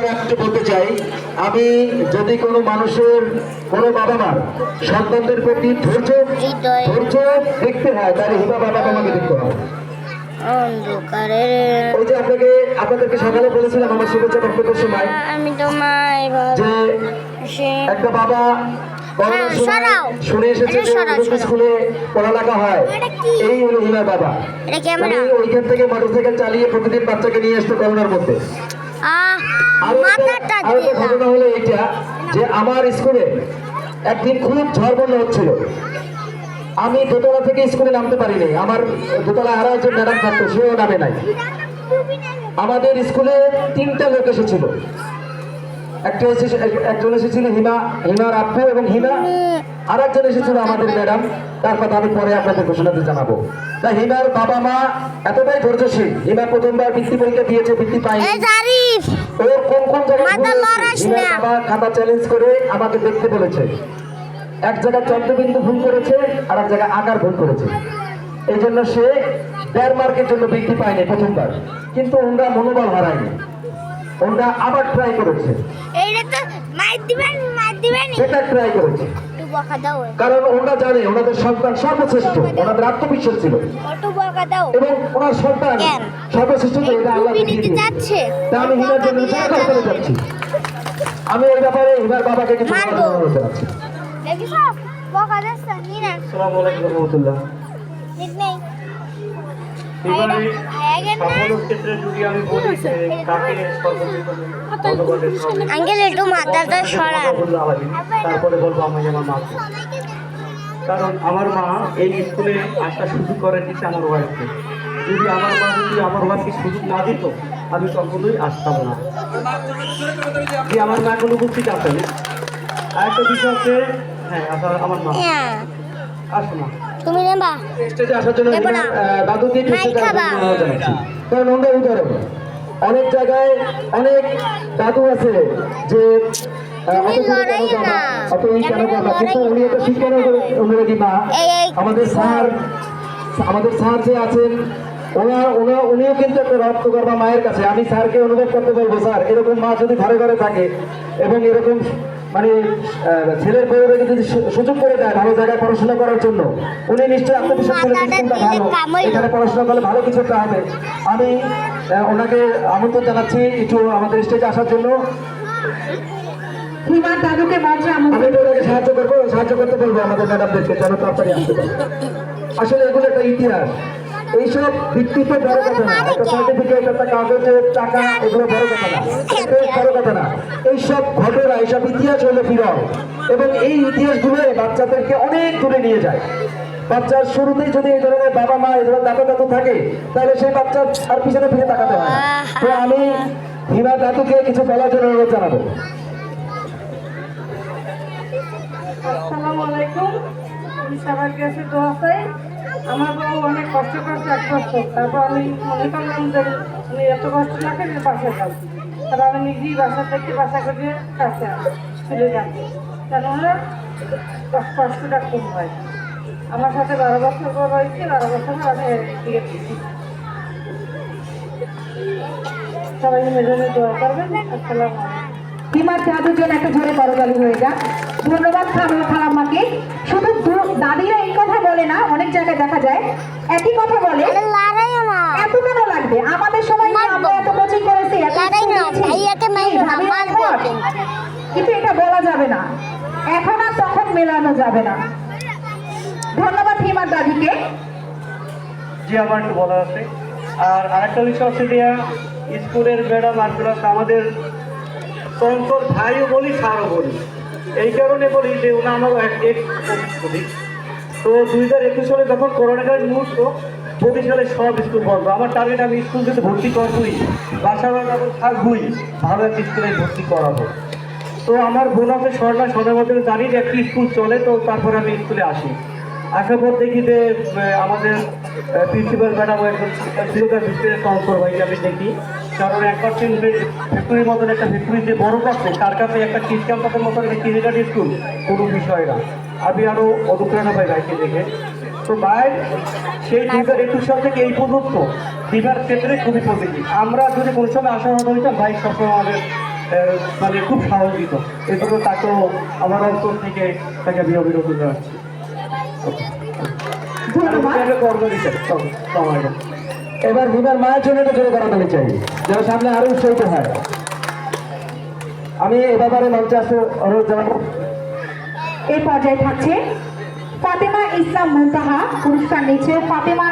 আমি একটু বলতে চাই, আমি যদি কোনো মানুষের কোনো বাবা মার সন্তানদের প্রতি ধৈর্য দেখতে হয়, তাহলে হিবা বাবা মাকে দেখতে হয়। ওই যে আপনাদেরকে সকালে বলেছিলাম আমার শুভেচ্ছা বক্তব্যের সময়, যে একটা বাবা শুনে এসেছে যে স্কুলে পড়ালেখা হয়, এই হলো হিমার বাবা। ওইখান থেকে মোটরসাইকেল চালিয়ে প্রতিদিন বাচ্চাকে নিয়ে আসতো করোনার মধ্যে। আর একটা ঘটনা হলো এইটা, যে আমার স্কুলে একদিন খুব ঝড় বন্যা হচ্ছিল, আমি দোতলা থেকে স্কুলে নামতে পারিনি। আমার দোতলা আরো একজন ম্যাডাম থাকতো, সেও নামে নাই। আমাদের স্কুলে 3টা লোক এসেছিল, একজন এসেছিল হিমার আব্বু এবং হিমা, আর একজন এসেছিল আমাদের ম্যাডাম। তার কথা আমি পরে আপনাদের ঘোষণাতে জানাবো। তা হিমার বাবা মা এতটাই ধৈর্যশীল, হিমা প্রথমবার বৃত্তি পরীক্ষা দিয়েছে, বৃত্তি পায়নি। ওর কোন জায়গায় হিমার বাবা খাতা চ্যালেঞ্জ করে আমাকে দেখতে বলেছে। এক জায়গায় চন্দ্রবিন্দু ভুল করেছে, আর এক জায়গায় আকার ভুল করেছে। এই জন্য সে 1.5 মার্কের জন্য বৃত্তি পায়নি প্রথমবার। কিন্তু ওরা মনোবল হারায়নি, ওরা আবার ট্রাই করেছে, সেটা ট্রাই করেছে। কারণ ওরা জানে ওনাদের সন্তান সর্বশ্রেষ্ঠ, ওনাদের আত্মবিশ্বাস ছিল এবং ওনার সন্তান সর্বশ্রেষ্ঠ। এটা আল্লাহ দেখিয়ে দিয়েছে। তা আমি হিমার জন্য সরকার করে যাচ্ছি। আমি এই ব্যাপারে হিমার বাবাকে কিছু অনুরোধ জানাচ্ছি। আসসালামু আলাইকুম রহমতুল্লাহ। তারপরে বলবো আমি আমার মা, কারণ আমার মা এই স্কুলে আসা সুযোগ করে দিচ্ছে আমার ওয়াইফকে। যদি আমার মা যদি আমার ওয়াইফকে সুযোগ না দিত, আমি কখনোই আসতাম না। যে আমার মা কোনো উপস্থিত আছেন। আরেকটা বিষয় আছে, হ্যাঁ আমার মা আসো না, তুমি নেবা স্টেজে আসার জন্য দাদুকে জানাচ্ছি। কারণ আমরা উদাহরণ, অনেক জায়গায় অনেক দাদু আছে যে কিন্তু উনি একটা শিক্ষা অনুরাগী মা। আমাদের স্যার যে আছেন, উনিও কিন্তু একটা রক্তগর্ভা মায়ের কাছে। আমি স্যারকে অনুভব করতে বলবো, স্যার এরকম মা যদি ঘরে ঘরে থাকে এবং এরকম মানে ছেলের পরিবারকে যদি সুযোগ করে দেয় ভালো জায়গায় পড়াশোনা করার জন্য, উনি নিশ্চয়ই আত্মবিশ্বাস করে স্কুলটা ভালো, এখানে পড়াশোনা করলে ভালো কিছু একটা হবে। আমি ওনাকে আমন্ত্রণ জানাচ্ছি একটু আমাদের স্টেজে আসার জন্য। হিমার দাদুকে আমি ওনাকে সাহায্য করতে বলবো আমাদের ম্যাডামদেরকে, যেন তাড়াতাড়ি আসতে পারে। আসলে এগুলো একটা ইতিহাস, এইসব ভিত্তিতে বড় কথা না। একটা সার্টিফিকেট, একটা কাগজের টাকা, এগুলো বড় কথা না, বড় কথা না। এইসব ঘটনা, এইসব ইতিহাস হলো বিরল, এবং এই ইতিহাসগুলো বাচ্চাদেরকে অনেক দূরে নিয়ে যায়। বাচ্চার শুরুতেই যদি এই ধরনের বাবা মা, এই ধরনের দাদা দাদু থাকে, তাহলে সেই বাচ্চার আর পিছনে ফিরে তাকাতে হয়। তো আমি হিমা দাদুকে কিছু বলার জন্য অনুরোধ জানাবো। আসসালামু আলাইকুম। আমি সবার কাছে দোয়া চাই। আমার বউ অনেক কষ্ট করছে 1 বছর, তারপর আমি মনে করলাম যে উনি এত কষ্ট না করে বাসায় যাবো। তারপর আমি নিজেই বাসা থেকে বাসা করে কাছে চলে যাবো, কেননা কষ্টটা কম হয়। আমার সাথে 12 বছর পর হয়েছে, 12 বছর আমি বিয়ে দিচ্ছি। সবাই মেজনে দোয়া করবেন। আসসালামু আলাইকুম। হিমার দাদুর জন্য একটা জোরে করতালি হয়ে যাক। ধন্যবাদ খালাম্মাকে। শুধু দাদিরা এই কথা বলে না, অনেক জায়গায় দেখা যায় একই কথা বলে। এত কেন লাগবে? আমাদের সময় আমরা এত কোচিং করেছি, কিন্তু এটা বলা যাবে না, এখন আর তখন মেলানো যাবে না। ধন্যবাদ হিমার দাদিকে। জি, আমার একটু বলা আছে। আর আরেকটা বিষয় হচ্ছে যে স্কুলের ম্যাডাম আর আমাদের তন্তর ভাইও বলি, স্যারও বলি। এই কারণে বলি যে ওনা আমার বলি। তো 2021 সালে যখন করোনাকালীন মুহূর্ত, 25 সালে সব স্কুল বন্ধ। আমার টার্গেট, আমি স্কুল যদি ভর্তি করবই, বাসা যখন থাকবই, ভালো একটা স্কুলে ভর্তি করাবো। তো আমার বোন আছে সরকার সদের মধ্যে জানি যে একটি স্কুল চলে। তো তারপরে আমি স্কুলে আসি। আসার পর দেখি যে আমাদের প্রিন্সিপাল ম্যাডাম একজন ছিল, তার ভিতরে ট্রান্সফার হয়ে আমি দেখি। কারণ 1% ফ্যাক্টরির মতন একটা ফ্যাক্টরি যে বড় কাছে, তার কাছে একটা কিস ক্যাম্পাসের মতন একটা কিনেগাটি স্কুল কোনো বিষয় না। আমি আরও অনুপ্রেরণা পাই ভাইকে দেখে। তো ভাই সেই 2021 সাল থেকে এই পর্যন্ত বিভার ক্ষেত্রে খুবই পজিটিভ। আমরা যদি কোনো সময় আশাবাদ হইতাম, ভাই সবসময় আমাদের মানে খুব সাহস দিত। এজন্য তাকেও আমার অন্তর থেকে তাকে আমি অভিনন্দন জানাচ্ছি। ধন্যবাদ। এবার হিমার মায়ের জন্য একটা জোরে করাতালি চাই, যেন সামনে আরো উৎসাহিত হয়। আমি এ ব্যাপারে মঞ্চে আসতে অনুরোধ জানাবো। এই পর্যায়ে থাকছে ফাতেমা ইসলাম মুনতাহা, পুরস্কার নিচ্ছে ফাতেমা